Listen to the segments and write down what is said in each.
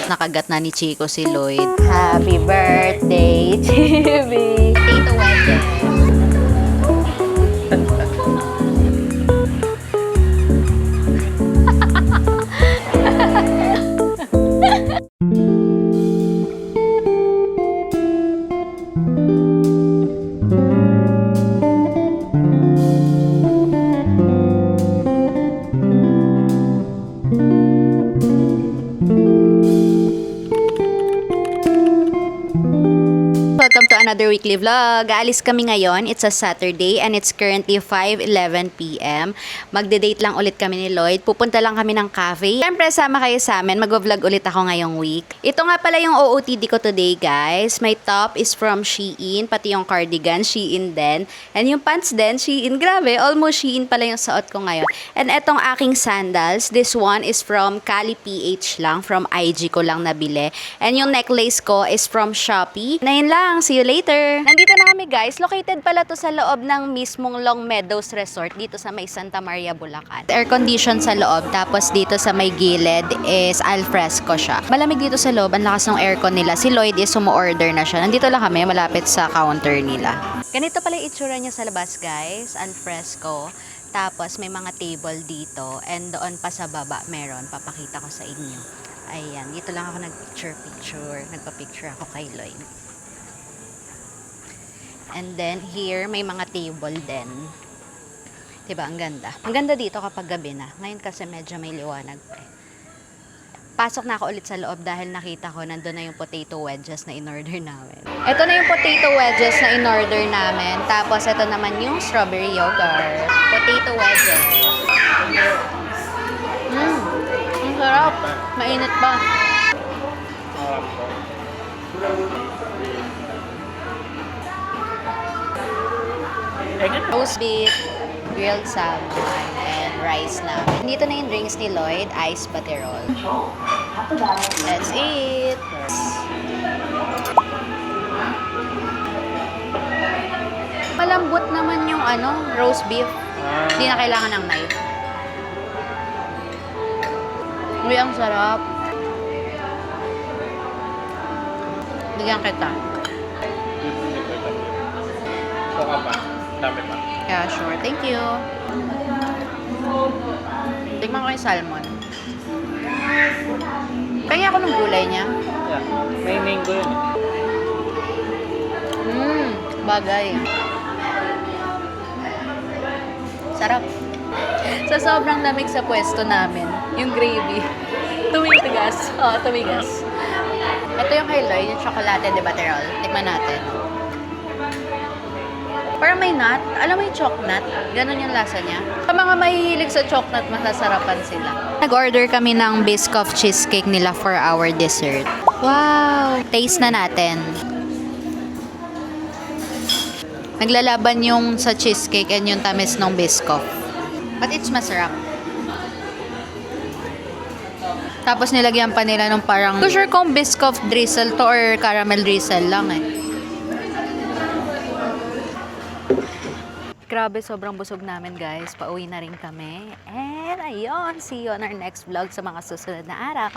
na kagat na ni Chico si Lloyd. Happy birthday, Chibi! Potato wedges. Welcome to another weekly vlog. Aalis kami ngayon. It's a Saturday and it's currently 5:11 p.m. Magde-date lang ulit kami ni Lloyd. Pupunta lang kami ng cafe. Siyempre, sama kayo sa amin. Mag-vlog ulit ako ngayong week. Ito nga pala yung OOTD ko today, guys. My top is from Shein. Pati yung cardigan, Shein din. And yung pants din, Shein. Grabe, almost Shein pala yung suot ko ngayon. And etong aking sandals, this one is from Cali PH lang. From IG ko lang nabili. And yung necklace ko is from Shopee. Na yun lang. See you later. Nandito na kami, guys. Located pala to sa loob ng mismong Long Meadows Resort dito sa may Santa Maria, Bulacan. Air condition sa loob, tapos dito sa may gilid is alfresco siya. Malamig dito sa loob, ang lakas ng aircon nila. Si Lloyd is sumo-order na siya. Nandito lang kami, malapit sa counter nila. Ganito pala yung itsura niya sa labas, guys. Alfresco. Tapos may mga table dito and doon pa sa baba meron. Papakita ko sa inyo. Ayan, dito lang ako nagpa-picture ako kay Lloyd. And then, here, may mga table din. Diba? Ang ganda. Ang ganda dito kapag gabi na. Ngayon kasi medyo may liwanag pa. Pasok na ako ulit sa loob dahil nakita ko nandun na yung potato wedges na in-order namin. Ito na yung potato wedges na in-order namin. Tapos, ito naman yung strawberry yogurt. Potato wedges. Ang sarap. Mainit pa. Roast beef, grilled salmon, and rice namin. Dito na yung drinks ni Lloyd, ice butterol. Let's eat! Malambot naman yung roast beef. Hindi na kailangan ng knife. Uy, ang sarap. Bigyan kita. Soka pa. Dami pa. Yeah, sure. Thank you. Tingnan ko yung salmon. Kaya ako ng gulay niya. Yeah. May mango yun eh. Bagay. Sarap. Sa sobrang lamig sa pwesto namin, yung gravy. Tumigas. Oo, tumigas. Ito yung kay Lloyd, yung chocolate de butterol. Tikman natin. Parang may nut. Alam mo yung chocolate? Ganon yung lasa niya. Sa mga mahihilig sa chocolate, masasarapan sila. Nag-order kami ng Biscoff cheesecake nila for our dessert. Wow! Taste na natin. Naglalaban yung sa cheesecake and yung tamis ng Biscoff. But it's masarap. Tapos nilagyan pa nila ng parang, not sure kung Biscoff drizzle to or caramel drizzle lang eh. Grabe, sobrang busog namin, guys. Pauwi na rin kami. And ayun, see you on our next vlog sa mga susunod na araw.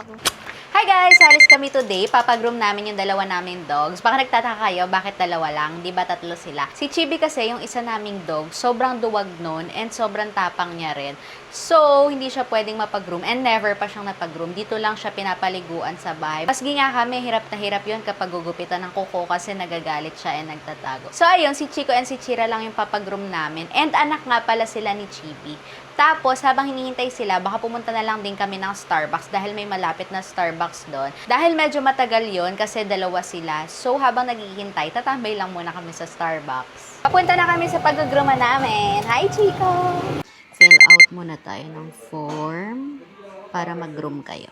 Hi guys! Alis kami today. Papagroom namin yung dalawa naming dogs. Baka nagtataka kayo, bakit dalawa lang? Di ba tatlo sila? Si Chibi kasi, yung isa naming dog, sobrang duwag nun and sobrang tapang niya rin. So, hindi siya pwedeng mapagroom and never pa siyang napagroom. Dito lang siya pinapaliguan sa bahay. Pasgi nga kami, hirap na hirap yun kapag gugupitan ng kuko kasi nagagalit siya and nagtatago. So, ayun, si Chico and si Chira lang yung papagroom namin. And anak nga pala sila ni Chibi. Tapos, habang hinihintay sila, baka pumunta na lang din kami ng Starbucks dahil may malapit na Starbucks doon. Dahil medyo matagal yon kasi dalawa sila. So, habang naghihintay, tatambay lang muna kami sa Starbucks. Papunta na kami sa pag-grooma namin. Hi, Chico! Fill out muna tayo ng form para mag-groom kayo.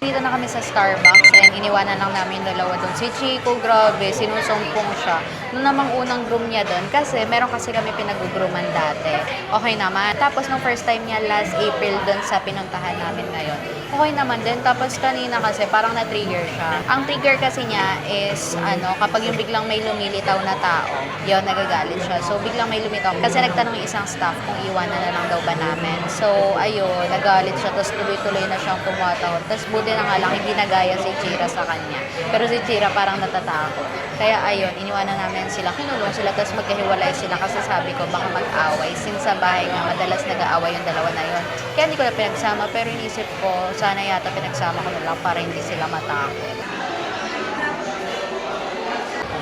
Dito na kami sa Starbucks and iniwanan lang namin yung dalawa doon. Si Chico, grabe, sinusumpong siya. Noong namang unang groom niya doon kasi meron kasi kami pinag-grooman dati. Okay naman. Tapos nung first time niya last April doon sa pinuntahan namin ngayon, okay naman din. Tapos kanina kasi parang na-trigger siya. Ang trigger kasi niya is, kapag yung biglang may lumilitaw na tao, yun, nagagalit siya. So, biglang may lumitaw. Kasi nagtanong yung isang staff kung iwanan na lang daw ba namin. So, ayun, nagalit siya. Tapos tuloy-tuloy na siyang tumatawa. Tapos buti na nga lang, hindi nagaya si Chira sa kanya. Pero si Chira parang natatakot. Kaya ayun, iniwanan namin sila. Kinulong sila, tapos magkahiwalay sila. Kasi sabi ko, baka mag-away. Since sa bahay nga, madalas nag-aaway yung dalawa na yun. Kaya hindi ko na pinagsama. Pero inisip ko, sana yata pinagsama ko na lang para hindi sila matakot.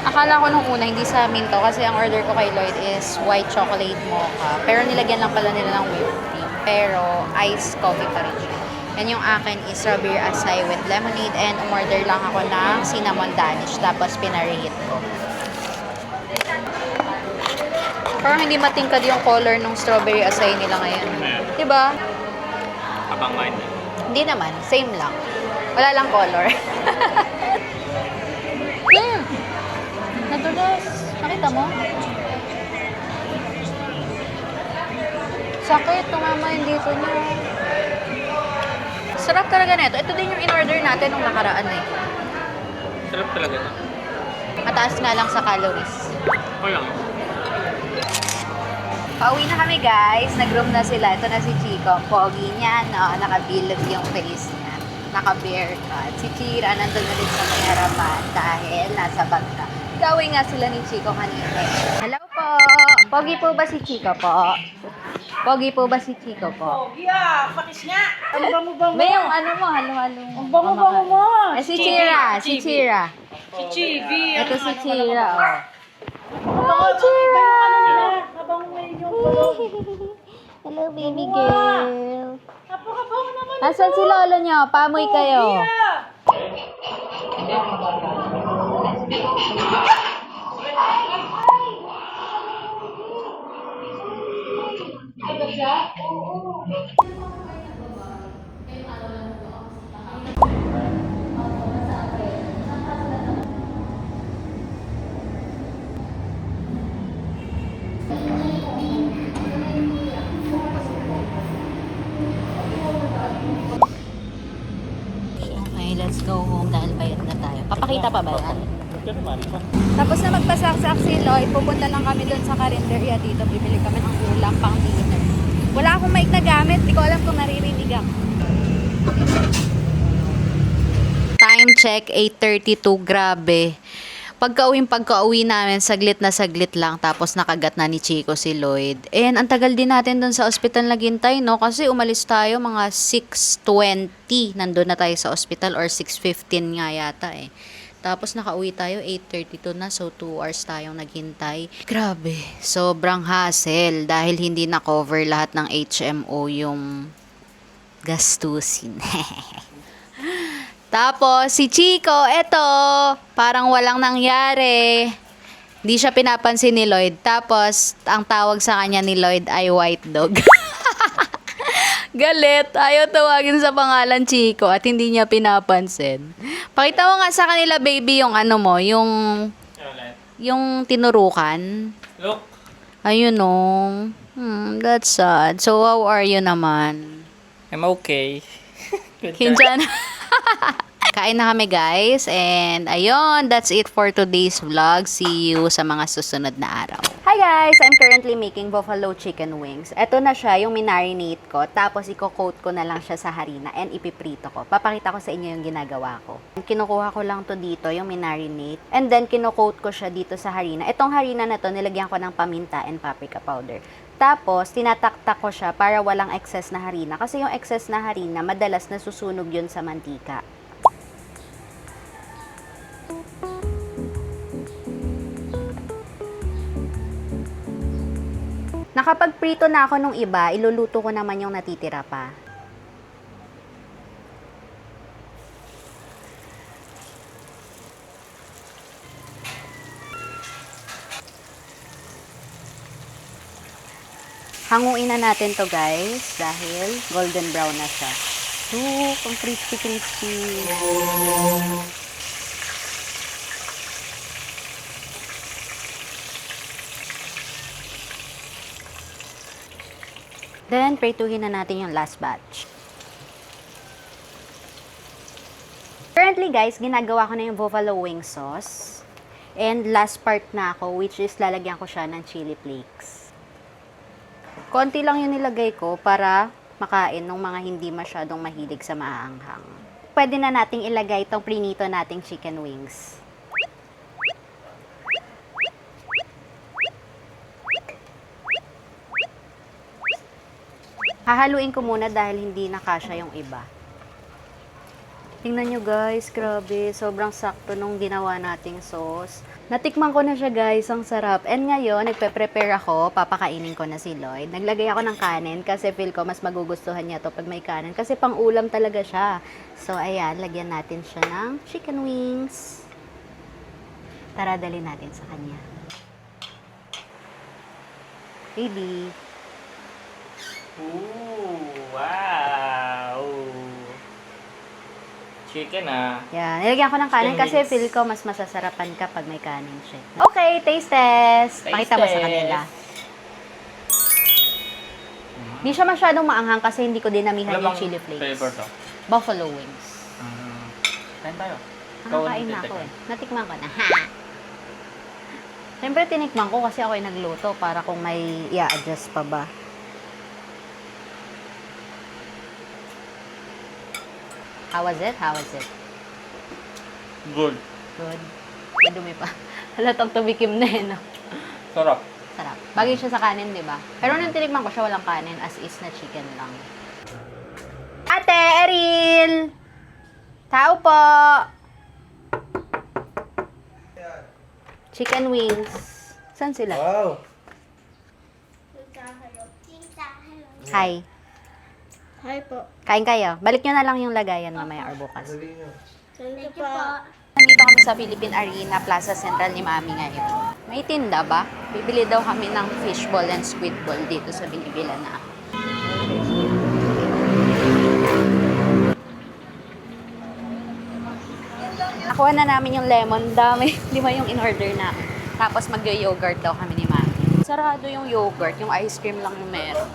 Akala ko nung una, hindi sa amin to. Kasi ang order ko kay Lloyd is white chocolate mocha. Pero nilagyan lang pala nila ng whipped cream. Pero iced coffee pa rin siya. And yung akin is strawberry acai with lemonade. And umorder lang ako ng cinnamon danish. Tapos pinarehit ko. Parang hindi matingkad yung color ng strawberry acai nila ngayon. Diba? Abang kain na. Hindi naman. Same lang. Wala lang color. Nadulas. Nakita mo? Sakit. Tumama yung dito niya. Sarap talaga na ito. Ito din yung in-order natin nung nakaraan eh. Sarap talaga na. Mataas nga lang sa calories. Wala. Pauwi na kami guys. Nag-room na sila. Ito na si Chico. Ang pogi niya, no? Nakabilog yung face niya. Naka-bear cut. Si Chira nandun na rin sa may harapan dahil nasa bangka. Gawin nga sila ni Chico kanina. Hello po. Pogi po ba si Chico po? Pogi po ba si Chico po? Pogi ah, pakis nga. Ang bango-bango. May yung ano mo, halo-halo mo. Ang bango-bango mo. Eh, si Chira. Si Chira. Si Chibi. Ito si Chira, oh. Hi, Chira! Nabango mo yung balong. Hello, baby girl. Napakabango naman. Nasaan si lolo niyo? Pamoy kayo. Okay, let's go home dahil bayad na tayo. Papakita pa ba yan? Pero mali pa. Tapos na magpasaksak si Lloyd, pupunta lang kami doon sa karinderya dito. Bibili kami ng ulam pang dinner. Wala akong mic na gamit. Di ko alam kung naririnig ako. Time check, 8:32. Grabe. Pagka-uwi namin, saglit na saglit lang. Tapos nakagat na ni Chico si Lloyd. And ang tagal din natin doon sa ospital naghintay, no? Kasi umalis tayo mga 6:20. Nandun na tayo sa ospital or 6:15 nga yata eh. Tapos nakauwi tayo 8:32 na, so 2 hours tayong naghintay. Grabe, sobrang hassle dahil hindi na-cover lahat ng HMO yung gastusin. Tapos si Chico, eto, parang walang nangyari. Hindi siya pinapansin ni Lloyd. Tapos ang tawag sa kanya ni Lloyd ay white dog. Galit. Ayaw tawagin sa pangalan Chico at hindi niya pinapansin. Pakita mo nga sa kanila, baby, yung ano mo, yung tinurukan. Look. Ayun o. That's sad. So, how are you naman? I'm okay. Good Hinjan. Kain na kami guys. And ayun, that's it for today's vlog. See you sa mga susunod na araw. Hi guys! I'm currently making buffalo chicken wings. Ito na siya, yung minarinate ko. Tapos i-coat ko na lang siya sa harina and ipiprito ko. Papakita ko sa inyo yung ginagawa ko. Kinukuha ko lang to dito, yung minarinate. And then kino-coat ko siya dito sa harina. Itong harina na to, nilagyan ko ng paminta and paprika powder. Tapos, tinataktak ko siya para walang excess na harina. Kasi yung excess na harina, madalas nasusunog yun sa mantika. Nakapagprito na ako nung iba, iluluto ko naman yung natitira pa. Hanguin na natin to guys dahil golden brown na siya. Ang crispy. Then, prituhin na natin yung last batch. Currently guys, ginagawa ko na yung buffalo wing sauce. And last part na ako, which is lalagyan ko siya ng chili flakes. Konti lang yung nilagay ko para makain ng mga hindi masyadong mahilig sa maaanghang. Pwede na nating ilagay itong prinito nating chicken wings. Hahaluin ko muna dahil hindi na kasya yung iba. Tingnan nyo guys, grabe, sobrang sakto nung ginawa nating sauce. Natikman ko na siya guys, ang sarap. And ngayon, nagpe-prepare ako, papakainin ko na si Lloyd. Naglagay ako ng kanin kasi feel ko mas magugustuhan niya to pag may kanin. Kasi pang ulam talaga siya. So ayan, lagyan natin siya ng chicken wings. Tara, dali natin sa kanya. Baby. Ooh, wow! Chicken Yan, nilagyan ko ng kanin Chicken kasi wings. feel ko mas masasarapan ka pag may kanin siya. Okay, taste test. Pakita mo sa kanila. Hindi siya masyadong maanghang kasi hindi ko dinamihan yung chili flakes. flavor to? Buffalo wings. Kain tayo. Nakakain na ako eh. Natikman ko na. Ha! Siyempre tinikman ko kasi ako yung nagluto para kung may i-adjust pa ba. How was it? How was it? Good. Good. May dumi pa. Halatang tumikim na eh, no? Sarap. Sarap. Bagay siya sa kanin, di ba? Pero nung tinikman ko siya, walang kanin. As is na chicken lang. Ate, Eril! Tao po! Chicken wings. Saan sila? Wow! Hi. Hi po. Kain kayo. Balik nyo na lang yung lagayan mamaya or bukas. Thank you po. Nandito kami sa Philippine Arena, Plaza Central ni Mami ngayon. May tinda ba? Bibili daw kami ng fishball and squidball dito sa Binibilan na. Nakuha na namin yung lemon. Dami. 5 yung in-order na. Tapos mag-yogurt daw kami ni Mami. Sarado yung yogurt. Yung ice cream lang yung meron.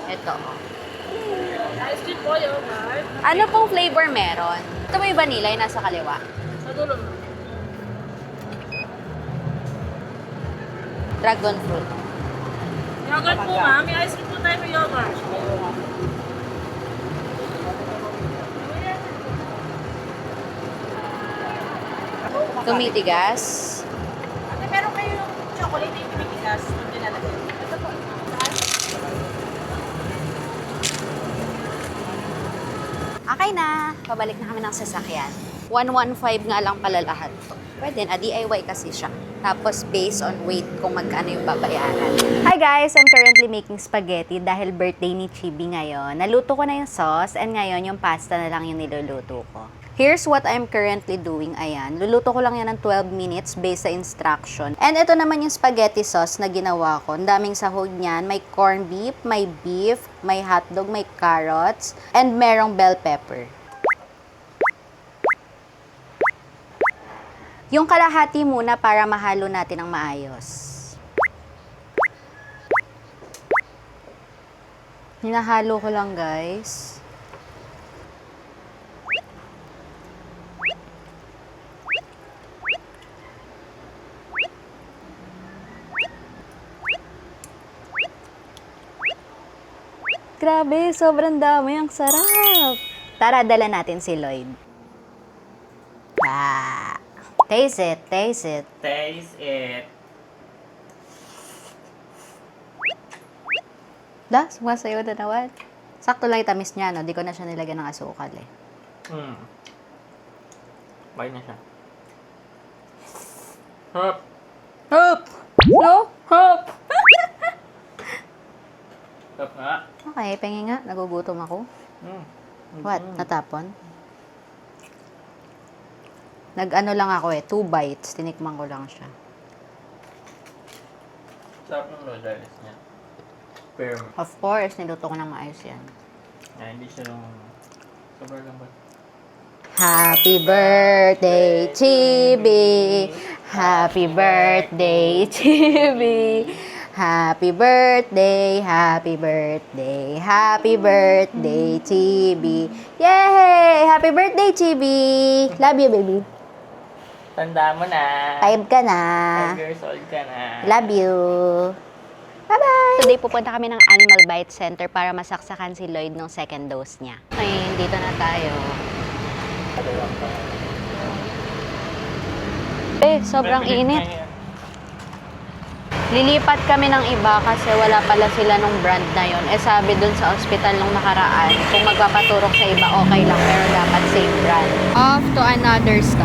Ito. Ice cream po yung card. Ano pong flavor meron? Ito ba yung vanilla yung nasa kaliwa? Sa dulo. Dragon fruit. Yogurt po ma'am. May ice cream po tayo may yogurt. Tumitigas. Ate, meron kayo yung chocolate na yung tumikigas. Yung nilalagay. Ito po. Okay na. Pabalik na kami ng sasakyan. 115 nga lang pala lahat to. Pwede na, DIY kasi siya. Tapos based on weight kung magkano yung babayaran. Hi guys! I'm currently making spaghetti dahil birthday ni Chibi ngayon. Naluto ko na yung sauce and ngayon yung pasta na lang yung niluluto ko. Here's what I'm currently doing. Ayan, luluto ko lang yan ng 12 minutes based sa instruction. And ito naman yung spaghetti sauce na ginawa ko. Ang daming sahog niyan. May corned beef, may hotdog, may carrots, and merong bell pepper. Yung kalahati muna para mahalo natin ng maayos. Hinahalo ko lang, guys. Grabe, sobrang dami. Ang sarap. Tara, dala natin si Lloyd. Ah, taste it, taste it. Taste it. Da, sumasayo na naman. Sakto lang itamis niya, no? Di ko na siya nilagyan ng asukal, eh. Bye na siya. Hop! Hop! No? Hop! Hop nga. Okay, pengi nga. Nagugutom ako. What? Natapon? Nag-ano lang ako eh. 2 bites. Tinikman ko lang siya. Sarap ng noodles niya. Firm. Of course, niluto ko ng maayos yan. Hindi siya yung sobrang lambot. Happy birthday, Chibi! Happy birthday, Chibi! Happy birthday, happy birthday, happy birthday, Chibi! Yay! Happy birthday, Chibi! Love you, baby. Tanda mo na. 5 ka na. 5 years old ka na. Love you. Bye-bye! Today, pupunta kami ng Animal Bite Center para masaksakan si Lloyd ng second dose niya. Ayun, dito na tayo. Sobrang init. Lilipat kami ng iba kasi wala pala sila nung brand na yon. Sabi dun sa ospital nung nakaraan, kung magpapaturok sa iba, okay lang. Pero dapat same brand. Off to another stop.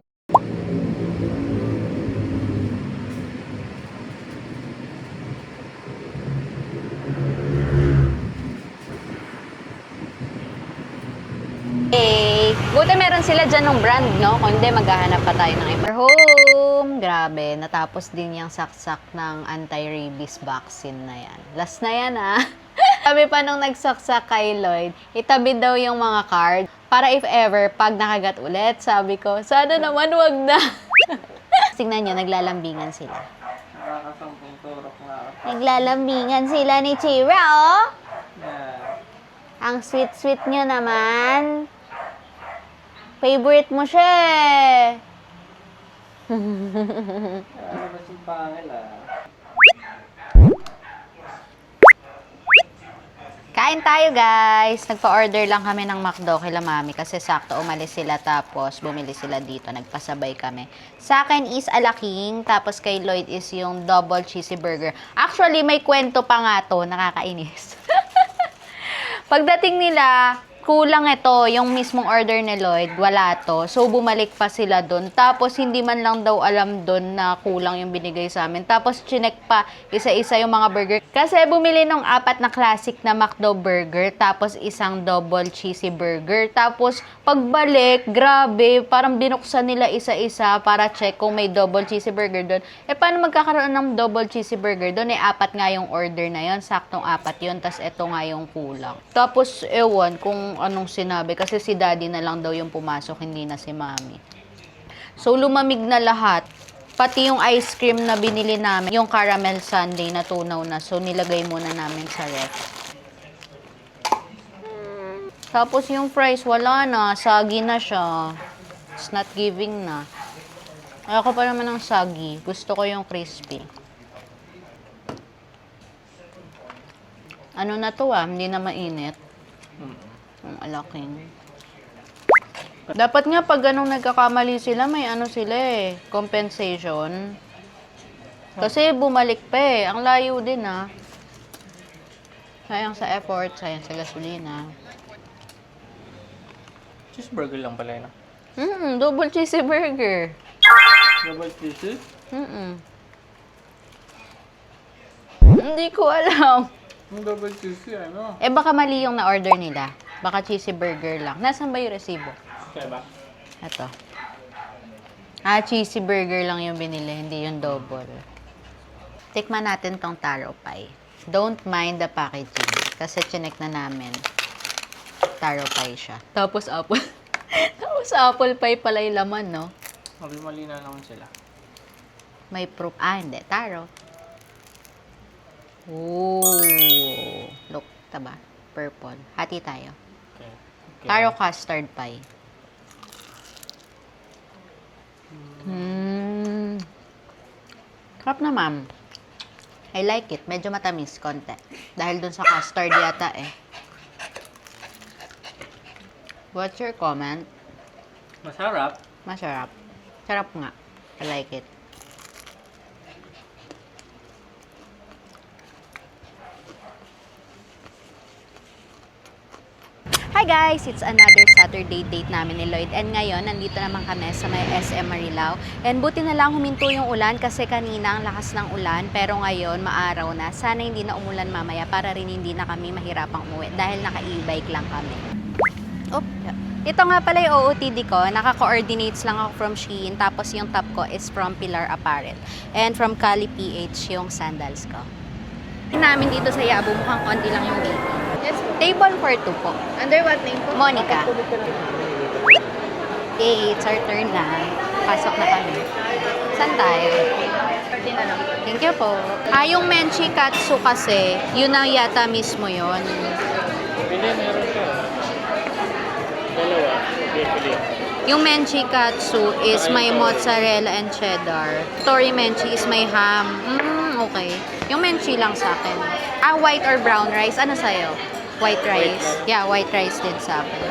Buti meron sila dyan ng brand, no? Kung hindi, maghahanap pa tayo ng iba. Home! Grabe, natapos din yung saksak ng anti-rabies vaccine na yan. Last na yan, ah. Sabi pa nung nagsaksak kay Lloyd, itabi daw yung mga card para if ever, pag nakagat ulit, sabi ko, sana naman wag na. Tingnan nyo, naglalambingan sila. Nakakasampung turok na ako. Naglalambingan sila ni Chira, oh! Yeah. Ang sweet-sweet nyo naman. Favorite mo siya eh. Ano ba si Pangil Kain tayo, guys. Nagpa-order lang kami ng McDo kila Mami kasi sakto umalis sila tapos bumili sila dito. Nagpasabay kami. Sa akin is alaking tapos kay Lloyd is yung double cheesy burger. Actually, may kwento pa nga to. Nakakainis. Pagdating nila, kulang ito, yung mismong order ni Lloyd, wala to. So, bumalik pa sila doon. Tapos, hindi man lang daw alam doon na kulang yung binigay sa amin. Tapos, chinek pa isa-isa yung mga burger. Kasi, bumili nung 4 na classic na McDo burger. Tapos, isang double cheesy burger. Tapos, pagbalik, grabe, parang binuksan nila isa-isa para check kung may double cheesy burger doon. Paano magkakaroon ng double cheesy burger doon? 4 nga yung order na yon, saktong 4 yun. Tapos, ito nga yung kulang. Tapos, ewan kung anong sinabi kasi si daddy na lang daw yung pumasok, hindi na si mami. So, lumamig na lahat. Pati yung ice cream na binili namin, yung caramel sundae na tunaw na. So, nilagay muna namin sa ref. Tapos yung fries, wala na. Sagi na siya. It's not giving na. Ayoko pa naman ng sagi. Gusto ko yung crispy. Ano na to hindi na mainit. Ang alaking. Dapat nga pag ganong nagkakamali sila, may ano sila compensation. Kasi bumalik pa Ang layo din Sayang sa effort, sayang sa gasolina. Cheeseburger lang pala yun. Double cheesy burger. Double cheesy? Hindi ko alam. Yung double cheesy, ano? Baka mali yung na-order nila. Baka cheesy burger lang. Nasaan ba yung resibo? Kaya ba? Ito. Cheesy burger lang yung binili, hindi yung double. Tikman natin tong taro pie. Don't mind the packaging. Kasi chinek na namin. Taro pie siya. Tapos apple. Tapos apple pie pala yung laman, no? Mali na naman sila. May proof. Hindi. Taro. Ooh. Look, taba. Purple. Hati tayo. Okay. Taro custard pie. Sarap na, ma'am. I like it. Medyo matamis konti. Dahil dun sa custard yata What's your comment? Masarap. Masarap. Sarap nga. I like it. Hi guys! It's another Saturday date namin ni Lloyd. And ngayon, nandito naman kami sa may SM Marilao. And buti na lang huminto yung ulan kasi kanina ang lakas ng ulan. Pero ngayon, maaraw na. Sana hindi na umulan mamaya para rin hindi na kami mahirapang umuwi dahil naka-e-bike lang kami. Ito nga pala yung OOTD ko. Naka-coordinates lang ako from Shein. Tapos yung top ko is from Pilar Apparel. And from Cali PH yung sandals ko. Namin dito sa Yabo, mukhang konti lang yung baby. Yes po. Table for 2 po. Under what name po? Monica. Okay, it's our turn na. Pasok na kami. Saan tayo? 30 na lang. Thank you po. Yung Menchi Katsu kasi, yun ang yata mismo yun. Hindi, meron siya. Dalawa. Pili. Yung menchi katsu is may mozzarella and cheddar. Tori menchi is may ham. Okay. Yung menchi lang sa akin. White or brown rice? Ano sa'yo? White rice? Yeah, white rice din sa akin.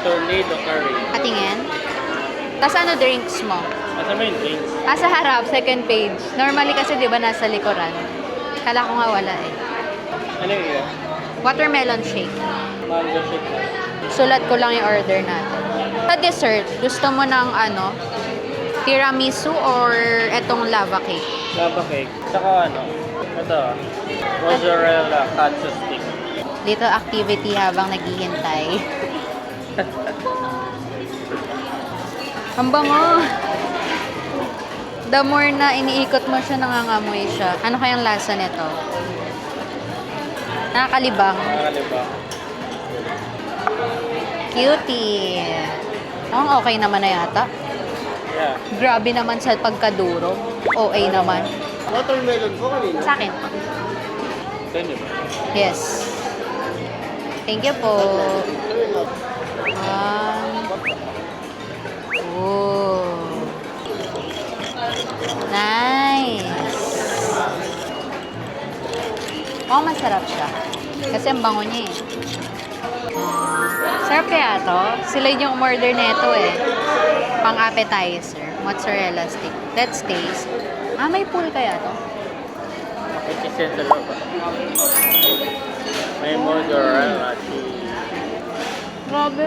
Tornado curry. Patingin. Tapos ano drinks mo? Asa mo yung drinks? Sa harap, second page. Normally kasi di ba nasa likuran? Kala ko nga wala eh. Ano yun? Watermelon shake. Mango shake. Sulat ko lang yung order natin. Sa dessert, gusto mo ng ano? Tiramisu or etong lava cake? Lava cake. Tsaka ano? Ito. Mozzarella katsu stick. Little activity habang naghihintay. Ang bango! The more na iniikot mo siya, nangangamoy siya. Ano kayang lasa nito? Nakakalibang. Nakakaliba. Cutie! Oh, okay naman na yata. Yeah. Grabe naman sa pagkaduro. OA naman. Watermelon po kanina. Sa akin. Ganyan ba? Yes. Thank you po. Oh. Nice. Oh, masarap siya. Kasi ang bango niya eh. Sarap kaya to? Sila yung umorder nito eh. Pang appetizer. Mozzarella stick. Let's taste. May pool kaya to? 50 cents sa loob. May mozzarella cheese. Grabe.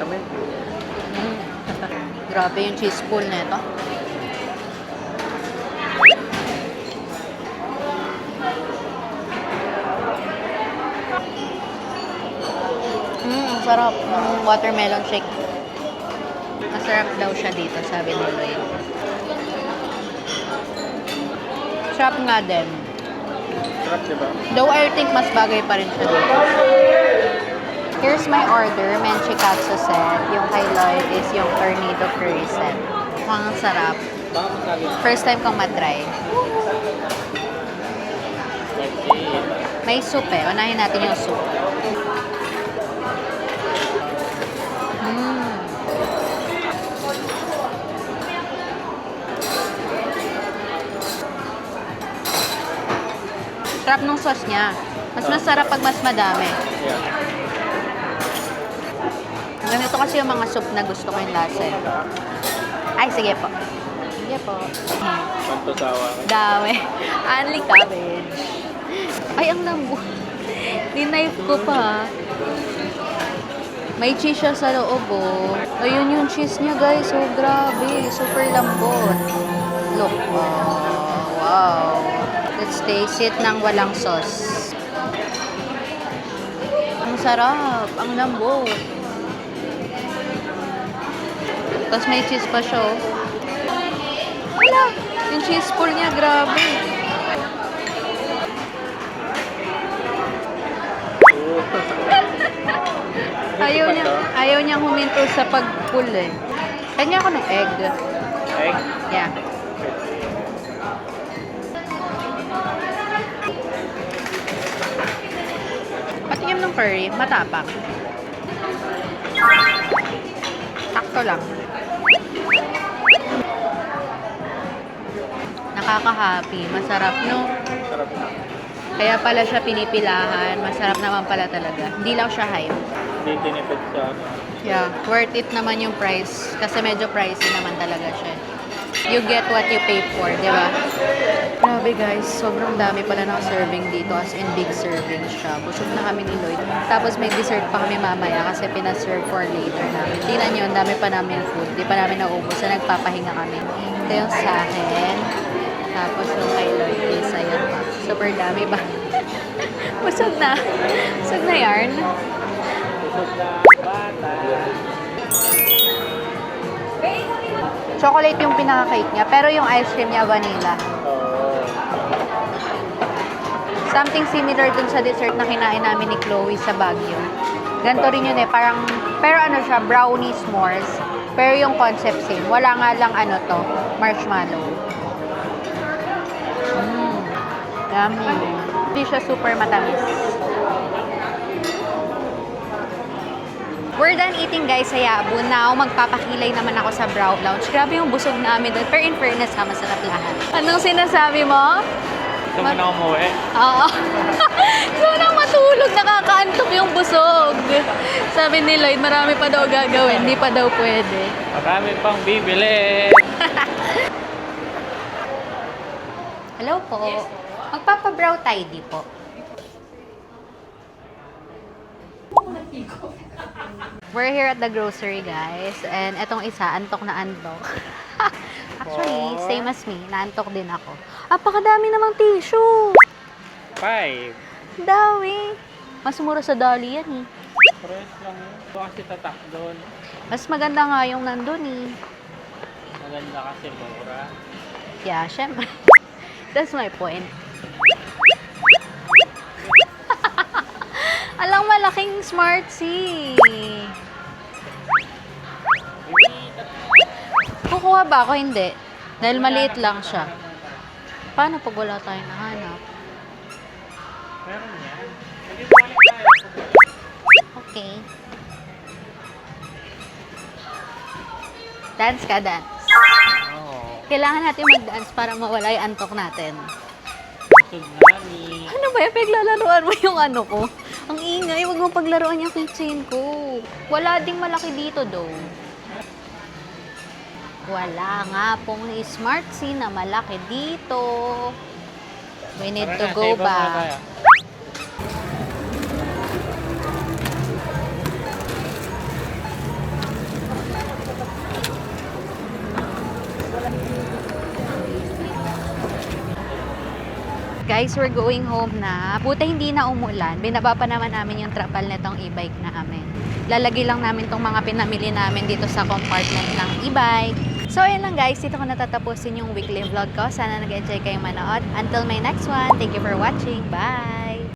Kami? Grabe yung cheese pool nito. Ang sarap ng watermelon shake. Masarap daw siya dito, sabi ni Lloyd. Sarap nga din. Sarap, diba? Though I think mas bagay pa rin siya dito. Here's my order, menchi katsu set. Yung kay Lloyd is yung tornado curry set. Mukhang sarap. Baka masabi. First time kong matry. Okay. May soup eh. Unahin natin yung soup. Sarap nung sauce niya. Mas masarap pag mas madami. Yeah. Ganito kasi yung mga soup na gusto ko yung lasa eh. Ay, sige po. Sige po. Pantusawa. Dami. Only cabbage. Ay, ang lambot. Dinive ko pa. May cheese siya sa loob, oh. Ayun yung cheese niya, guys. Oh, grabe. Super lambot. Look. Oh, wow. Let's taste it ng walang sauce. Ang sarap. Ang lambot. Tapos may cheese pa siya, oh. Wala. Yung cheese pool niya, grabe. Ayaw niyang huminto sa pag-pull eh. Kanya ako ng egg. Egg? Yeah. Patingin ng curry, matapang. Sakto lang. Nakaka-happy. Masarap, no? Sarap na. Kaya pala siya pinipilahan. Masarap naman pala talaga. Hindi lang siya hype. Hindi tinipid sa ano. Yeah, worth it naman yung price. Kasi medyo pricey naman talaga siya. You get what you pay for, di ba? Grabe guys, sobrang dami pala ng serving dito. As in, big serving siya. Busog na kami ni Lloyd. Tapos may dessert pa kami mamaya kasi pinaserve for later namin. Tingnan nyo, ang dami pa namin food. Di pa namin naubos. So, nagpapahinga kami. Ito yung sa akin. Tapos yung kay Lloyd is, ayun pa. Super dami ba? Busog na. Busog na yarn. Busog na bata. Chocolate yung pinaka-cake niya, pero yung ice cream niya vanilla. Oh. Something similar dun sa dessert na kinain namin ni Chloe sa Baguio. Ganito rin yun eh, parang, pero ano siya, brownie s'mores. Pero yung concept same. Wala nga lang ano to, marshmallow. Yummy. Hindi siya super matamis. we're done eating guys sa Yabu. Now, magpapakilay naman ako sa Brow Lounge. Grabe yung busog namin doon. Pero in fairness, masarap lahat. Anong sinasabi mo? Gusto mo na umuwi? Oo. Gusto mo nang matulog. Nakakaantok yung busog. Sabi ni Lloyd, marami pa daw gagawin. Hindi pa daw pwede. Marami pang bibili. Hello po. Magpapabrow tidy po. We're here at the grocery, guys. And etong isa, antok na antok. Actually, same as me. Naantok din ako. Apakadami namang tissue. 5. Dami. Mas mura sa Dali yan eh. Press lang yun. Ito kasi tatak doon. Mas maganda nga yung nandun eh. Maganda kasi mura. Yeah, syempre. That's my point. Alang malaking Smart C. Kukuha ba ako? Hindi. Dahil maliit lang siya. Paano pag wala tayong nahanap? Meron yan. Hindi balik tayo. Okay. Dance ka, dance. Oo. Kailangan natin mag-dance para mawala yung antok natin. Busog nani. Ano ba yan? Paglalaruan mo yung ano ko? Ang ingay, huwag mo paglaruan yung keychain ko. Wala ding malaki dito, though. Wala nga pong Smart C na malaki dito. We need to go back. Guys, we're going home na. Buti hindi na umulan. Binaba pa naman namin yung trapal netong e-bike namin. Lalagay lang namin tong mga pinamili namin dito sa compartment ng e-bike. So, ayun lang guys. Dito ko natatapusin yung weekly vlog ko. Sana nag-enjoy kayong manood. Until my next one, thank you for watching. Bye!